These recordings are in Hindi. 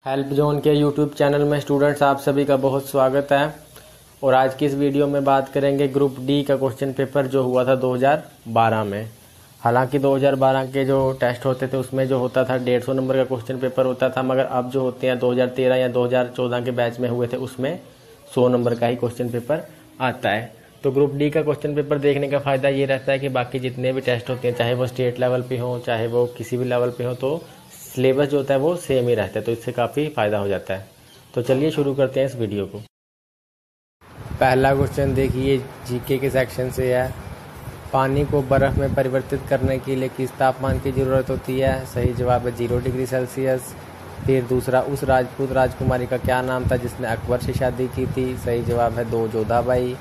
हेल्प जोन के यूट्यूब चैनल में स्टूडेंट्स आप सभी का बहुत स्वागत है। और आज की इस वीडियो में बात करेंगे ग्रुप डी का क्वेश्चन पेपर जो हुआ था 2012 में। हालांकि 2012 के जो टेस्ट होते थे उसमें जो होता था 150 नंबर का क्वेश्चन पेपर होता था, मगर अब जो होते हैं 2013 या 2014 के बैच में हुए थे उसमें 100 नंबर का ही क्वेश्चन पेपर आता है। तो ग्रुप डी का क्वेश्चन पेपर देखने का फ़ायदा ये रहता है कि बाकी जितने भी टेस्ट होते हैं, चाहे वो स्टेट लेवल पे हो चाहे वो किसी भी लेवल पे हो, तो सिलेबस जो होता है वो सेम ही रहता है, तो इससे काफ़ी फ़ायदा हो जाता है। तो चलिए शुरू करते हैं इस वीडियो को। पहला क्वेश्चन देखिए, जीके के सेक्शन से है। पानी को बर्फ़ में परिवर्तित करने के लिए किस तापमान की ज़रूरत होती है? सही जवाब है 0 डिग्री सेल्सियस। फिर दूसरा, उस राजपूत राजकुमारी का क्या नाम था जिसने अकबर से शादी की थी? सही जवाब है 2 जोधाबाई।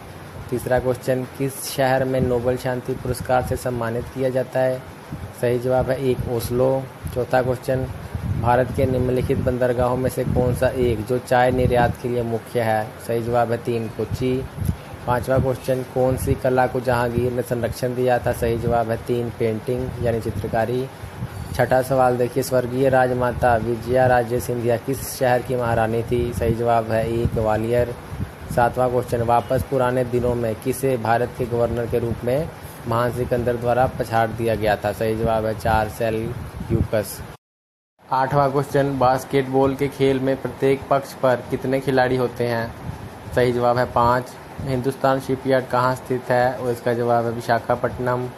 तीसरा क्वेश्चन, किस शहर में नोबेल शांति पुरस्कार से सम्मानित किया जाता है? सही जवाब है 1 ओस्लो। चौथा क्वेश्चन, भारत के निम्नलिखित बंदरगाहों में से कौन सा एक जो चाय निर्यात के लिए मुख्य है? सही जवाब है 3 कोच्चि। पांचवा क्वेश्चन, कौन सी कला को जहांगीर ने संरक्षण दिया था? सही जवाब है 3 पेंटिंग यानी चित्रकारी। छठा सवाल देखिए, स्वर्गीय राजमाता विजया राजे सिंधिया किस शहर की महारानी थी? सही जवाब है 1 ग्वालियर। सातवां क्वेश्चन, वापस पुराने दिनों में किसे भारत के गवर्नर के रूप में महान सिकंदर द्वारा पछाड़ दिया गया था? सही जवाब है 4 सेल्यूकस। आठवां क्वेश्चन, बास्केटबॉल के खेल में प्रत्येक पक्ष पर कितने खिलाड़ी होते हैं? सही जवाब है 5। हिंदुस्तान शिपयार्ड कहाँ स्थित है? और इसका जवाब है विशाखापट्टनम।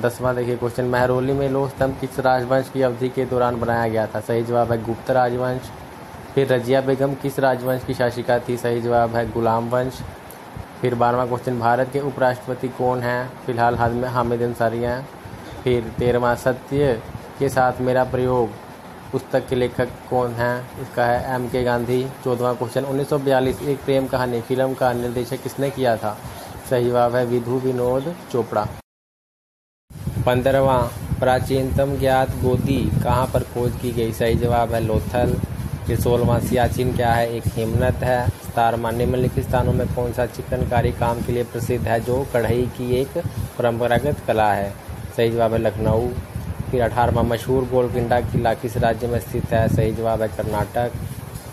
10वां देखिए क्वेश्चन, महरौली में लौह स्तंभ किस राजवंश की अवधि के दौरान बनाया गया था? सही जवाब है गुप्त राजवंश। फिर रजिया बेगम किस राजवंश की शासिका थी? सही जवाब है गुलाम वंश। फिर 12वां क्वेश्चन, भारत के उपराष्ट्रपति कौन हैं? फिलहाल हामिद अंसारी हैं। फिर 13वां, सत्य के साथ मेरा प्रयोग पुस्तक के लेखक कौन हैं? इसका है M.K. गांधी। 14वां क्वेश्चन, 1942 एक प्रेम कहानी फिल्म का निर्देशन किसने किया था? सही जवाब है विधु विनोद चोपड़ा। 15वां, प्राचीनतम ज्ञात गोदी कहाँ पर खोज की गई? सही जवाब है लोथल। फिर 16वां, सियाचिन क्या है? एक हिमनद है। 17वां, निम्नलिखित स्थानों में कौन सा चिकनकारी काम के लिए प्रसिद्ध है जो कढ़ाई की एक परंपरागत कला है? सही जवाब है लखनऊ। फिर 18वां, मशहूर गोलकुंडा किला किस राज्य में स्थित है? सही जवाब है कर्नाटक।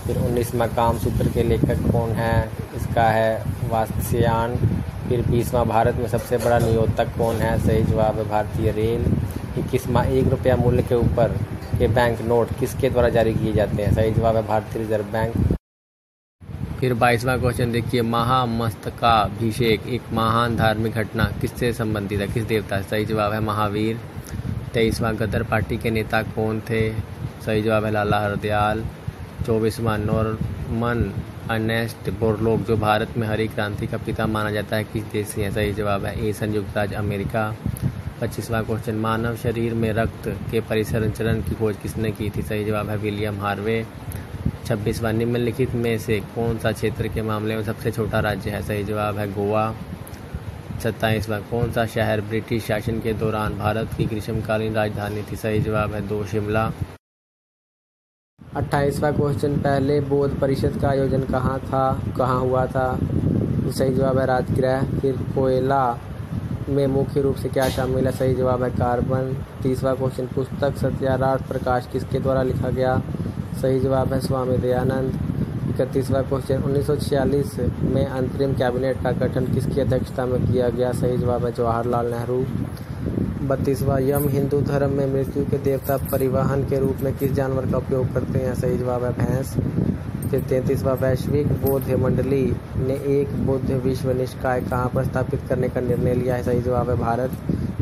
फिर 19वां, कामसूत्र के लेखक कौन है? इसका है वात्स्यायन। फिर 20वां, भारत में सबसे बड़ा नियोजक कौन है? सही जवाब है भारतीय रेल। 21वां, 1 रुपया मूल्य के ऊपर के बैंक नोट किसके द्वारा जारी किए जाते हैं? सही जवाब है भारतीय रिजर्व बैंक। फिर 22वां क्वेश्चन देखिए, महामस्तकाभिषेक एक महान धार्मिक घटना किससे संबंधित है? किस देवता से? सही जवाब है महावीर। 23वां, गदर पार्टी के नेता कौन थे? सही जवाब है लाला हरदयाल। 24वां, नॉर्मन अर्नेस्ट बोरलॉग जो भारत में हरी क्रांति का पिता माना जाता है किस देश से है? सही जवाब है ए संयुक्त राज्य अमेरिका। 25वां क्वेश्चन, मानव शरीर में रक्त के परिसंचरण की खोज किसने की थी? सही जवाब है विलियम हार्वे। 26वां, निम्नलिखित में से कौन सा क्षेत्र के मामले में सबसे छोटा राज्य है? सही जवाब है गोवा। 27वां, कौन सा शहर ब्रिटिश शासन के दौरान भारत की ग्रीष्मकालीन राजधानी थी? सही जवाब है 2 शिमला। 28वां क्वेश्चन, पहले बौद्ध परिषद का आयोजन कहाँ हुआ था? सही जवाब है राजगृह। फिर कोयला में मुख्य रूप से क्या शामिल है? सही जवाब है कार्बन। 30वां क्वेश्चन, पुस्तक सत्यार्थ प्रकाश किसके द्वारा लिखा गया? सही जवाब है स्वामी दयानंद। 31वां क्वेश्चन, 1946 में अंतरिम कैबिनेट का गठन किसकी अध्यक्षता में किया गया? सही जवाब है जवाहरलाल नेहरू। 32वां, यम हिंदू धर्म में मृत्यु के देवता परिवहन के रूप में किस जानवर का उपयोग करते हैं? सही जवाब है भैंस। फिर 33वां, वैश्विक बौद्ध मंडली ने एक बौद्ध विश्व निकाय कहाँ पर स्थापित करने का निर्णय लिया है? सही जवाब है भारत।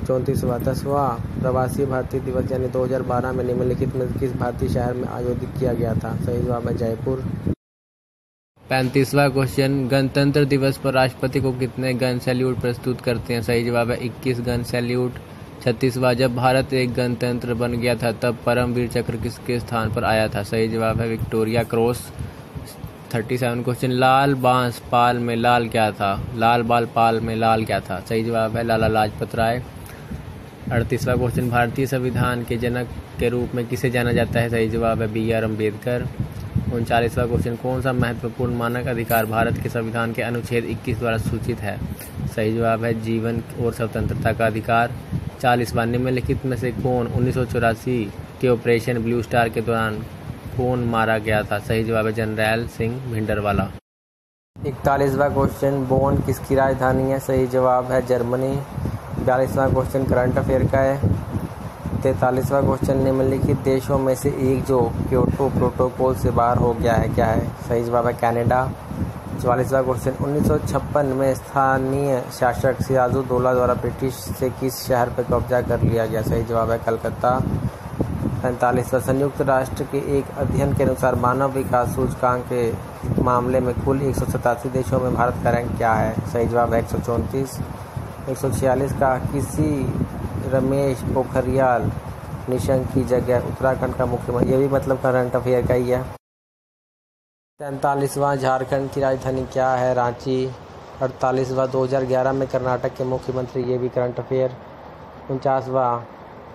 34वां, 10वां प्रवासी भारतीय दिवस यानी 2012 में निम्नलिखित में किस भारतीय शहर में आयोजित किया गया था? सही जवाब है जयपुर। 35वां क्वेश्चन, गणतंत्र दिवस पर राष्ट्रपति को कितने गन सैल्यूट प्रस्तुत करते हैं? सही जवाब है 21 गन सैल्यूट। 36वां, जब भारत एक गणतंत्र बन गया था तब परमवीर चक्र किसके स्थान पर आया था? सही जवाब है विक्टोरिया क्रॉस। 37 क्वेश्चन, लाल बांस पाल में लाल क्या था? लाल बाल पाल में लाल क्या था? सही जवाब है लाला लाजपत राय। 38वां क्वेश्चन, भारतीय संविधान के जनक के रूप में किसे जाना जाता है? सही जवाब है BR अम्बेडकर। 39वां क्वेश्चन, कौन सा महत्वपूर्ण मानक अधिकार भारत के संविधान के अनुच्छेद 21 द्वारा सूचित है? सही जवाब है जीवन और स्वतंत्रता का अधिकार। 40वां, निम्नलिखित में से कौन 1984 के ऑपरेशन ब्लू स्टार के दौरान कौन मारा गया था? सही जवाब है जरनैल सिंह भिंडरवाला। 41वां क्वेश्चन, बोन किसकी राजधानी है? सही जवाब है जर्मनी। 42वां क्वेश्चन करंट अफेयर का है। 43वां क्वेश्चन, निम्नलिखित देशों में से एक जो क्योटो प्रोटोकॉल से बाहर हो गया है क्या है? सही जवाब है कनाडा। 44वां क्वेश्चन, 1956 में स्थानीय शासक सिराजुद्दौला द्वारा ब्रिटिश से किस शहर पर कब्जा कर लिया गया? सही जवाब है कलकत्ता। 45वां, संयुक्त राष्ट्र के एक अध्ययन के अनुसार मानव विकास सूचकांक के मामले में कुल 187 देशों में भारत का रैंक क्या है? सही जवाब है 134। 146 का, किसी रमेश पोखरियाल निशंक की जगह उत्तराखंड का मुख्यमंत्री, ये भी मतलब करंट अफेयर का ही है। 43वां, झारखंड की राजधानी क्या है? रांची। 48वां, 2011 में कर्नाटक के मुख्यमंत्री, ये भी करंट अफेयर। 49वां,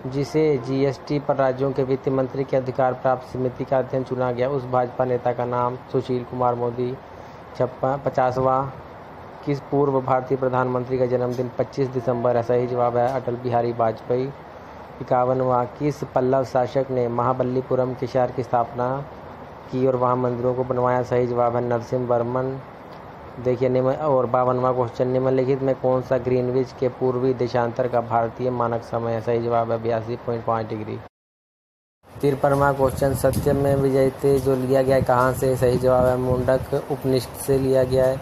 जिसे जीएसटी पर राज्यों के वित्त मंत्री के अधिकार प्राप्त समिति का अध्यक्ष चुना गया, उस भाजपा नेता का नाम? सुशील कुमार मोदी। 50वां, किस पूर्व भारतीय प्रधानमंत्री का जन्मदिन 25 दिसंबर है? सही जवाब है अटल बिहारी वाजपेयी। 51वां, किस पल्लव शासक ने महाबलीपुरम के शहर की स्थापना की और वहां मंदिरों को बनवाया? सही जवाब है नरसिंह वर्मन। देखिए और 52वां क्वेश्चन, निम्नलिखित में कौन सा ग्रीनविच के पूर्वी देशांतर का भारतीय मानक समय है? सही जवाब है 82.5 डिग्री। 53वां क्वेश्चन, सत्यम में विजयते जो लिया गया है कहाँ से? सही जवाब है मुंडक उपनिषद से लिया गया है।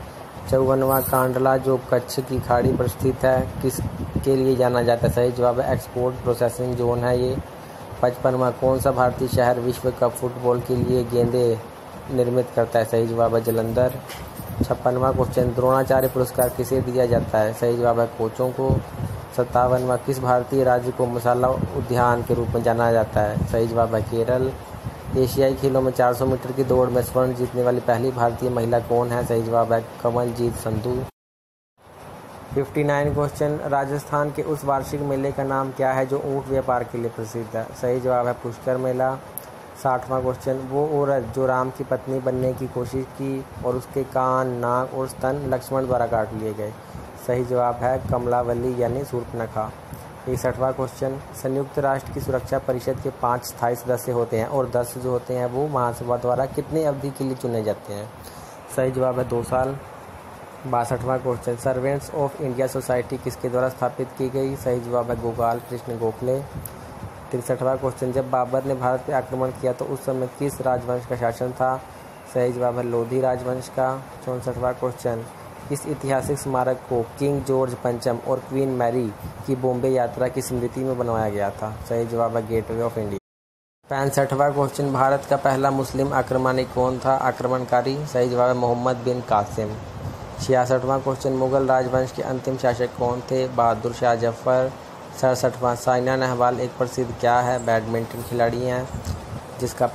54वां, कांडला जो कच्छ की खाड़ी पर स्थित है किसके लिए जाना जाता है? सही जवाब है एक्सपोर्ट प्रोसेसिंग जोन है ये। 55वां, कौन सा भारतीय शहर विश्व कप फुटबॉल के लिए गेंदें निर्मित करता है? सही जवाब है जालंधर। 56वां क्वेश्चन, द्रोणाचार्य पुरस्कार किसे दिया जाता है? सही जवाब है कोचों को। 57वां, किस भारतीय राज्य को मसाला उद्यान के रूप में जाना जाता है? सही जवाब है केरल। एशियाई खेलों में 400 मीटर की दौड़ में स्वर्ण जीतने वाली पहली भारतीय महिला कौन है? सही जवाब है कमलजीत संधू। 59 क्वेश्चन, राजस्थान के उस वार्षिक मेले का नाम क्या है जो ऊंट व्यापार के लिए प्रसिद्ध है? सही जवाब है पुष्कर मेला। 60वां क्वेश्चन, वो औरत जो राम की पत्नी बनने की कोशिश की और उसके कान, नाक और स्तन लक्ष्मण द्वारा काट लिए गए? सही जवाब है कमलावली यानी शूर्पणखा। 61वां क्वेश्चन, संयुक्त राष्ट्र की सुरक्षा परिषद के 5 स्थायी सदस्य होते हैं और 10 जो होते हैं वो महासभा द्वारा कितनी अवधि के लिए चुने जाते हैं? सही जवाब है 2 साल। 62वां question, Servants of India Society किसके द्वारा स्थापित की गई? सही जवाब है गोपाल कृष्ण गोखले। 63वां क्वेश्चन, जब बाबर ने भारत पर आक्रमण किया तो उस समय किस राजवंश का शासन था? सही जवाब है लोधी राजवंश का। 64वां क्वेश्चन, इस ऐतिहासिक स्मारक को किंग जॉर्ज पंचम और क्वीन मैरी की बॉम्बे यात्रा की स्मृति में बनवाया गया था? सही जवाब है गेटवे ऑफ इंडिया। 65वां क्वेश्चन, भारत का पहला मुस्लिम आक्रमणी कौन था? आक्रमणकारी? सही जवाब है मोहम्मद बिन कासिम। 66वां क्वेश्चन, मुगल राजवंश के अंतिम शासक कौन थे? बहादुर शाह जफर। 67वां, साइना नेहवाल एक प्रसिद्ध क्या है? बैडमिंटन खिलाड़ी हैं जिसका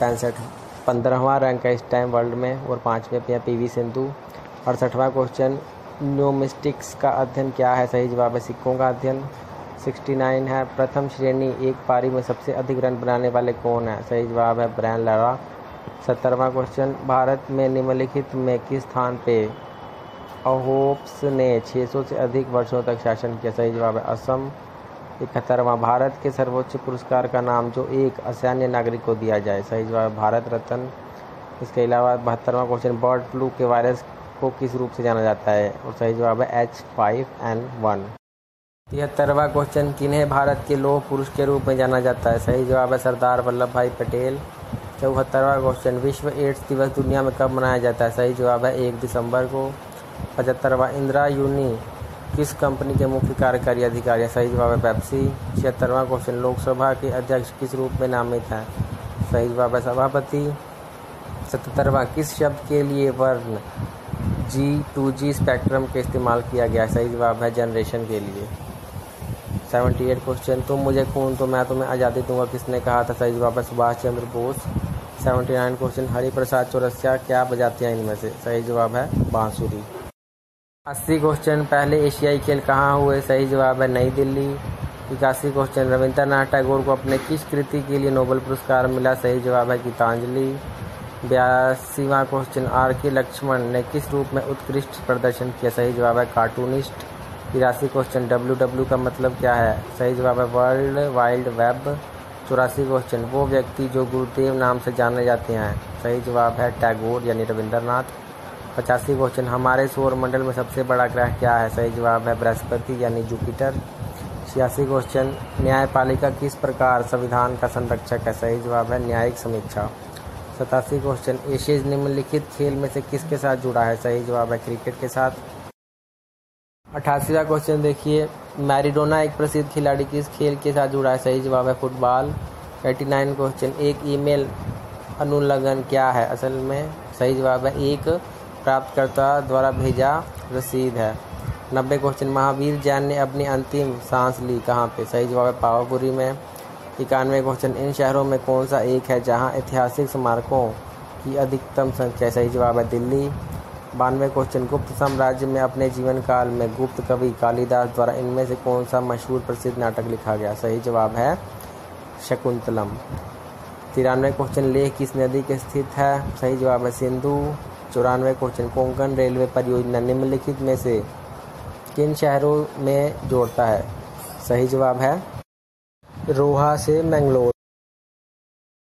15वां रैंक है इस टाइम वर्ल्ड में और 5वें पे है पीवी सिंधु। 68वां क्वेश्चन, न्यूमिस्टिक्स का अध्ययन क्या है? सही जवाब है सिक्कों का अध्ययन। 69 है, प्रथम श्रेणी एक पारी में सबसे अधिक रन बनाने वाले कौन है? सही जवाब है ब्रायन लारा। 70वां क्वेश्चन, भारत में निम्नलिखित में किस स्थान पे अहोप्स ने 600 से अधिक वर्षों तक शासन किया? सही जवाब है असम। 71वां, भारत के सर्वोच्च पुरस्कार का नाम जो एक असैन्य नागरिक को दिया जाए? सही जवाब है भारत रत्न। इसके अलावा 72वां क्वेश्चन, बर्ड फ्लू के वायरस को किस रूप से जाना जाता है? और सही जवाब है H5N1। 73वां क्वेश्चन, किन्हें भारत के लौह पुरुष के रूप में जाना जाता है? सही जवाब है सरदार वल्लभ भाई पटेल। 74वां क्वेश्चन, विश्व एड्स दिवस दुनिया में कब मनाया जाता है? सही जवाब है 1 दिसंबर को। 75वां, इंदिरा यूनि किस कंपनी के मुख्य कार्यकारी अधिकारी हैं? सही जवाब है पेप्सी। 76वां क्वेश्चन, लोकसभा के अध्यक्ष किस रूप में नामित हैं? सही जवाब है सभापति। 77वां, किस शब्द के लिए वर्ण G2G स्पेक्ट्रम के इस्तेमाल किया गया? सही जवाब है जनरेशन के लिए। 78 क्वेश्चन, तुम मुझे खून तो मैं तुम्हें आज़ादी दूंगा किसने कहा था? सही जवाब है सुभाष चंद्र बोस। 79 क्वेश्चन, हरिप्रसाद चौरसिया क्या बजाते हैं इनमें से? सही जवाब है बांसुरी। 80 क्वेश्चन, पहले एशियाई खेल कहाँ हुए? सही जवाब है नई दिल्ली। 81 क्वेश्चन, रविंद्रनाथ टैगोर को अपने किस कृति के लिए नोबेल पुरस्कार मिला? सही जवाब है गीतांजलि। 82वां question, R.K. लक्ष्मण ने किस रूप में उत्कृष्ट प्रदर्शन किया? सही जवाब है कार्टूनिस्ट। 83 क्वेश्चन, WW का मतलब क्या है? सही जवाब है वर्ल्ड वाइड वेब। 84 क्वेश्चन, वो व्यक्ति जो गुरुदेव नाम से जाने जाते हैं। सही जवाब है टैगोर यानी रविंद्रनाथ। 85 क्वेश्चन, हमारे सौरमंडल में सबसे बड़ा ग्रह क्या है। सही जवाब है बृहस्पति यानी जुपिटर। 86 क्वेश्चन, न्यायपालिका किस प्रकार संविधान का संरक्षक है। सही जवाब है न्यायिक समीक्षा। 87 क्वेश्चन, एशियन निम्नलिखित खेल में से किसके साथ जुड़ा है। सही जवाब है क्रिकेट के साथ। 88वां क्वेश्चन देखिए, मैराडोना एक प्रसिद्ध खिलाड़ी किस खेल के साथ जुड़ा है। सही जवाब है फुटबॉल। 89 क्वेश्चन, एक ईमेल अनुलग्न क्या है असल में। सही जवाब है एक प्राप्तकर्ता द्वारा भेजा रसीद है। 90 क्वेश्चन, महावीर जैन ने अपनी अंतिम सांस ली कहाँ पे। सही जवाब है पावापुरी में। 91 क्वेश्चन, इन शहरों में कौन सा एक है जहाँ ऐतिहासिक स्मारकों की अधिकतम संख्या। सही जवाब है दिल्ली। 92 क्वेश्चन, गुप्त साम्राज्य में अपने जीवन काल में गुप्त कवि कालिदास द्वारा इनमें से कौन सा मशहूर प्रसिद्ध नाटक लिखा गया। सही जवाब है शकुंतलम। 93 क्वेश्चन, लेह किस नदी के स्थित है। सही जवाब है सिंधु। 94 क्वेश्चन, कोंकण रेलवे परियोजना निम्नलिखित में से किन शहरों में जोड़ता है। सही जवाब है रोहा से मैंगलोर।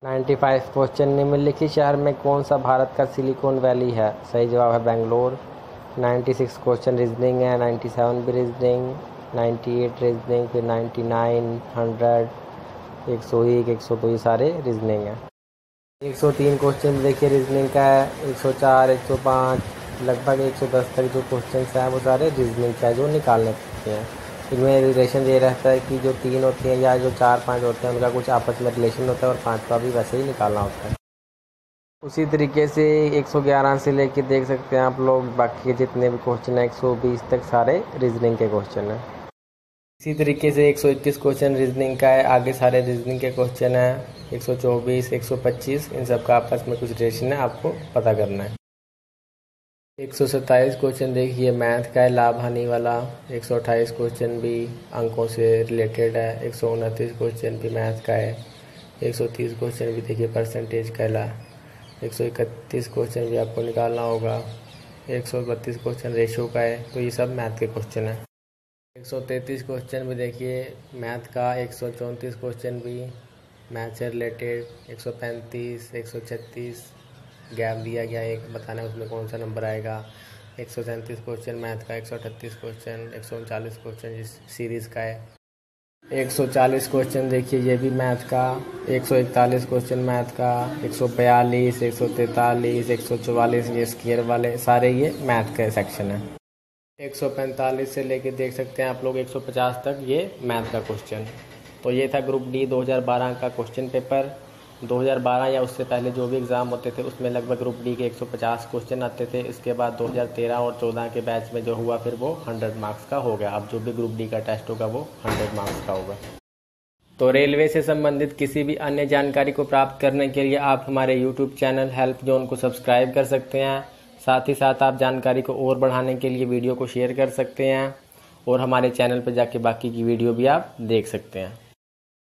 95 क्वेश्चन, निम्नलिखित शहर में कौन सा भारत का सिलिकॉन वैली है। सही जवाब है बेंगलोर। 96 क्वेश्चन रीजनिंग है। 97 भी रीजनिंग, 98 रीजनिंग, फिर 99, 100, 101, 102 ये सारे रीजनिंग है। 103 क्वेश्चन देखिए रीजनिंग का है। 104, 105 लगभग 110 तक जो क्वेश्चन हैं वो सारे रीजनिंग का है जो निकालने पड़ते हैं। इनमें रिलेशन ये रहता है कि जो 3 होते हैं या जो 4, 5 होते हैं उनका कुछ आपस में रिलेशन होता है और 5वां भी वैसे ही निकालना होता है। उसी तरीके से 111 से लेके देख सकते हैं आप लोग बाकी के जितने भी क्वेश्चन हैं 120 तक सारे रीजनिंग के क्वेश्चन हैं। इसी तरीके से 121 क्वेश्चन रीजनिंग का है, आगे सारे रीजनिंग के क्वेश्चन हैं। 124, 125 इन सब का आपस में कुछ रिलेशन है, आपको पता करना है। 127 क्वेश्चन देखिए मैथ का है, लाभ हानि वाला। 128 क्वेश्चन भी अंकों से रिलेटेड है। 129 क्वेश्चन भी मैथ का है। 130 क्वेश्चन भी देखिए परसेंटेज का है। 131 क्वेश्चन भी आपको निकालना होगा। 132 क्वेश्चन रेशो का है। तो ये सब मैथ के क्वेश्चन है। 133 क्वेश्चन भी देखिए मैथ का। 134 क्वेश्चन भी मैथ से रिलेटेड। 135, 136 गैप दिया गया एक बताना है उसमें कौन सा नंबर आएगा। 137 क्वेश्चन मैथ का। 138 क्वेश्चन, 139 क्वेश्चन जिस सीरीज़ का है। 140 क्वेश्चन देखिए ये भी मैथ का। 141 क्वेश्चन मैथ का। 142, 143, 144 ये स्क्वायर वाले सारे ये मैथ के सेक्शन है। 145 से लेके देख सकते हैं आप लोग 150 तक ये मैथ का क्वेश्चन। तो ये था ग्रुप डी 2012 का क्वेश्चन पेपर। 2012 या उससे पहले जो भी एग्ज़ाम होते थे उसमें लगभग ग्रुप डी के 150 क्वेश्चन आते थे। इसके बाद 2013 और 14 के बैच में जो हुआ फिर वो 100 मार्क्स का हो गया। अब जो भी ग्रुप डी का टेस्ट होगा वो 100 मार्क्स का होगा। तो रेलवे से संबंधित किसी भी अन्य जानकारी को प्राप्त करने के लिए आप हमारे यूट्यूब चैनल हेल्प जोन को सब्सक्राइब कर सकते हैं। साथ ही साथ आप जानकारी को और बढ़ाने के लिए वीडियो को शेयर कर सकते हैं और हमारे चैनल पर जाके बाकी की वीडियो भी आप देख सकते हैं।